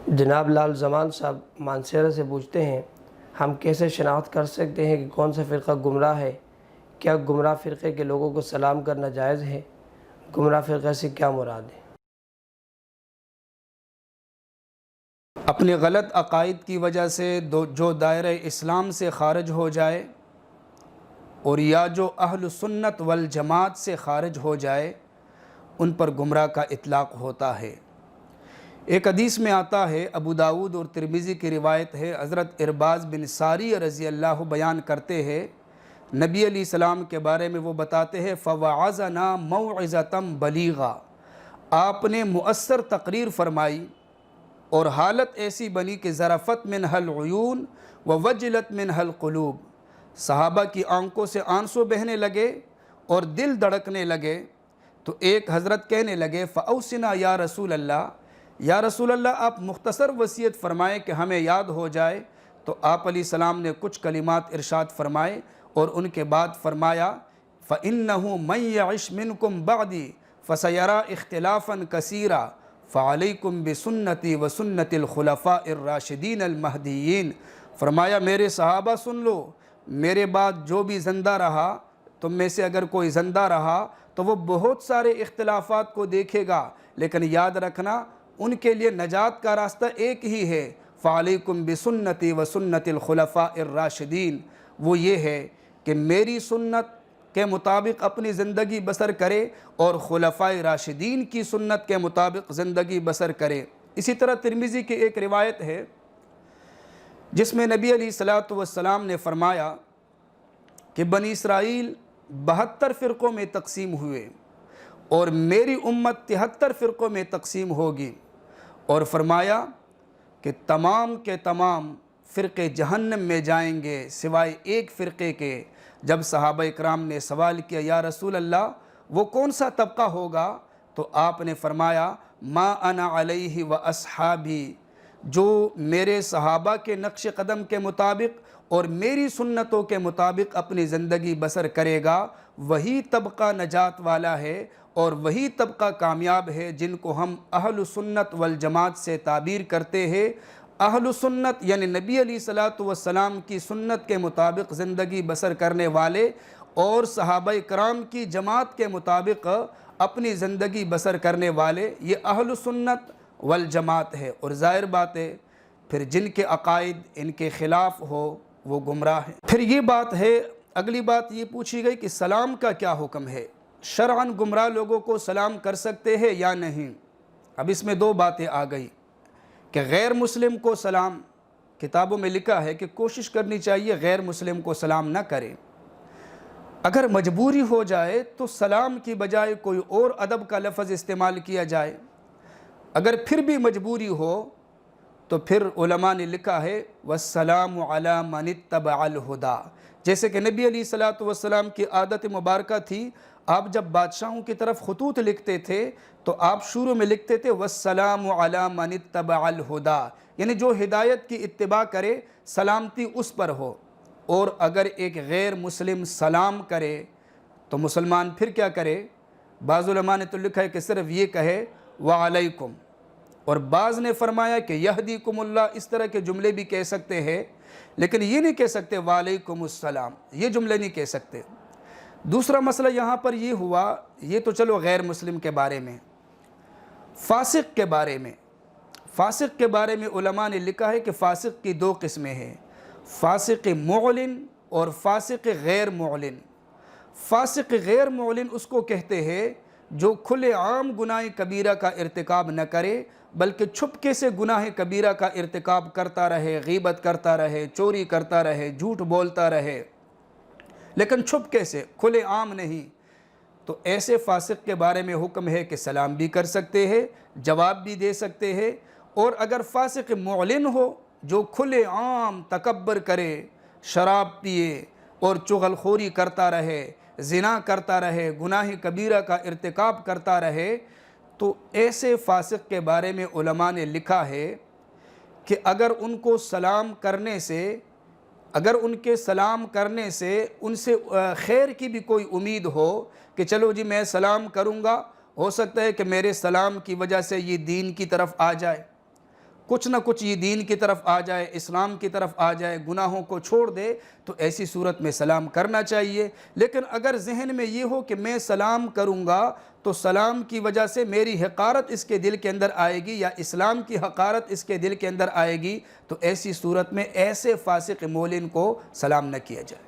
جناب لال زمان صاحب مانسہرہ سے پوچھتے ہیں، ہم کیسے شناخت کر سکتے ہیں کہ کون سا فرقہ گمراہ ہے؟ کیا گمراہ فرقے کے لوگوں کو سلام کرنا جائز ہے؟ گمراہ فرقے سے کیا مراد ہے؟ اپنے غلط عقائد کی وجہ سے جو دائرہ اسلام سے خارج ہو جائے اور یا جو اہل سنت والجماعت سے خارج ہو جائے ان پر گمراہ کا اطلاق ہوتا ہے۔ ایک حدیث میں آتا ہے، ابو داؤد اور ترمذی کی روایت ہے، حضرت ارباز بن ساری رضی اللہ بیان کرتے ہیں، نبی علیہ السلام کے بارے میں وہ بتاتے ہیں فَوَعَظَنَا مَوْعِظَةً بَلِيغًا، آپ نے مؤثر تقریر فرمائی اور حالت ایسی بنی کہ ذرفت منہا العیون ووجلت منہا القلوب، صحابہ کی آنکھوں سے آنسو بہنے لگے اور دل دھڑکنے لگے۔ تو ایک حضرت کہنے لگے فَأَوْسِنَا یا رسول اللہ، یا رسول اللہ آپ مختصر وصیت فرمائیں کہ ہمیں یاد ہو جائے۔ تو آپ علیہ السلام نے کچھ کلمات ارشاد فرمائے اور ان کے بعد فرمایا فَإِنَّهُ مَن يَعِشْ مِنْكُمْ بَعْدِي فَسَيَرَىٰ اخْتِلَافًا كَثِيرًا فَعَلَيْكُمْ بِسُنَّتِي وَسُنَّتِ الْخُلَفَاءِ الرَّاشِدِينَ الْمَهْدِيِّينَ، فرمایا میرے صحابہ سن لو، میرے بعد جو بھی زندہ رہا، تم میں سے اگر کوئی زندہ رہا تو وہ بہت سارے اختلافات کو دیکھے گا، لیکن یاد رکھنا ان کے لیے نجات کا راستہ ایک ہی ہے، فَعَلَيْكُمْ بِسُنَّتِي وَسُنَّتِ الْخُلَفَاءِ الرَّاشِدِينَ، وہ یہ ہے کہ میری سنت کے مطابق اپنی زندگی بسر کرے اور خلفائے راشدین کی سنت کے مطابق زندگی بسر کرے۔ اسی طرح ترمذی کی ایک روایت ہے جس میں نبی علیہ السلام نے فرمایا کہ بنی اسرائیل 72 فرقوں میں تقسیم ہوئے اور میری امت 73 فرقوں میں تقسیم ہوگی، اور فرمایا کہ تمام کے تمام فرقے جہنم میں جائیں گے سوائے ایک فرقے کے۔ جب صحابہ اکرام نے سوال کیا یا رسول اللہ وہ کون سا طبقہ ہوگا، تو آپ نے فرمایا ما انا علیہ و اصحابی، جو میرے صحابہ کے نقش قدم کے مطابق اور میری سنتوں کے مطابق اپنی زندگی بسر کرے گا، وہی طبقہ نجات والا ہے اور وہی طبقہ کامیاب ہے جن کو ہم اہل سنت والجماعت سے تعبیر کرتے ہیں۔ اہل سنت یعنی نبی علیہ السلام کی سنت کے مطابق زندگی بسر کرنے والے اور صحابہ کرام کی جماعت کے مطابق اپنی زندگی بسر کرنے والے، یہ اہل سنت والجماعت ہے۔ اور ظاہر بات ہے پھر جن کے عقائد ان کے خلاف ہو وہ گمراہ ہیں۔ پھر یہ بات ہے، اگلی بات یہ پوچھی گئی کہ سلام کا کیا حکم ہے، شرعاً گمراہ لوگوں کو سلام کر سکتے ہیں یا نہیں؟ اب اس میں دو باتیں آ گئی کہ غیر مسلم کو سلام، کتابوں میں لکھا ہے کہ کوشش کرنی چاہیے غیر مسلم کو سلام نہ کریں، اگر مجبوری ہو جائے تو سلام کی بجائے کوئی اور ادب کا لفظ استعمال کیا جائے، اگر پھر بھی مجبوری ہو تو پھر علماء نے لکھا ہے وَالسَّلَامُ عَلَى مَنِ اتَّبَعَ الْهُدَى، جیسے کہ نبی علیہ السلام کی عادت مبارکہ تھی، آپ جب بادشاہوں کی طرف خطوط لکھتے تھے تو آپ شروع میں لکھتے تھے وَالسَّلَامُ عَلَى مَنِ اتَّبَعَ الْهُدَى، یعنی جو ہدایت کی اتباع کرے سلامتی اس پر ہو۔ اور اگر ایک غیر مسلم سلام کرے تو مسلمان پھر کیا کرے؟ بعض علماء نے تو لکھا ہے کہ صرف یہ کہے وعلیکم، اور بعض نے فرمایا کہ یہدیکم اللہ، اس طرح کے جملے بھی کہہ سکتے ہیں، لیکن یہ نہیں کہہ سکتے وعلیکم السلام، یہ جملے نہیں کہہ سکتے۔ دوسرا مسئلہ یہاں پر یہ ہوا، یہ تو چلو غیر مسلم کے بارے میں، فاسق کے بارے میں، فاسق کے بارے میں علماء نے لکھا ہے کہ فاسق کی دو قسمیں ہیں، فاسق معلن اور فاسق غیر معلن۔ فاسق غیر معلن اس کو کہتے ہیں جو کھلے عام گناہ کبیرہ کا ارتکاب نہ کرے بلکہ چھپکے سے گناہ کبیرہ کا ارتکاب کرتا رہے، غیبت کرتا رہے، چوری کرتا رہے، جھوٹ بولتا رہے، لیکن چھپکے سے، کھلے عام نہیں۔ تو ایسے فاسق کے بارے میں حکم ہے کہ سلام بھی کر سکتے ہیں، جواب بھی دے سکتے ہیں۔ اور اگر فاسق معلن ہو جو کھلے عام تکبر کرے، شراب پیے اور چغل خوری کرتا رہے، زنا کرتا رہے، گناہ کبیرہ کا ارتکاب کرتا رہے، تو ایسے فاسق کے بارے میں علماء نے لکھا ہے کہ اگر ان کو سلام کرنے سے، اگر ان کے سلام کرنے سے ان سے خیر کی بھی کوئی امید ہو کہ چلو جی میں سلام کروں گا، ہو سکتا ہے کہ میرے سلام کی وجہ سے یہ دین کی طرف آ جائے، کچھ نہ کچھ یہ دین کی طرف آ جائے، اسلام کی طرف آ جائے، گناہوں کو چھوڑ دے، تو ایسی صورت میں سلام کرنا چاہیے۔ لیکن اگر ذہن میں یہ ہو کہ میں سلام کروں گا تو سلام کی وجہ سے میری حقارت اس کے دل کے اندر آئے گی یا اسلام کی حقارت اس کے دل کے اندر آئے گی، تو ایسی صورت میں ایسے فاسق مولن کو سلام نہ کیا جائے۔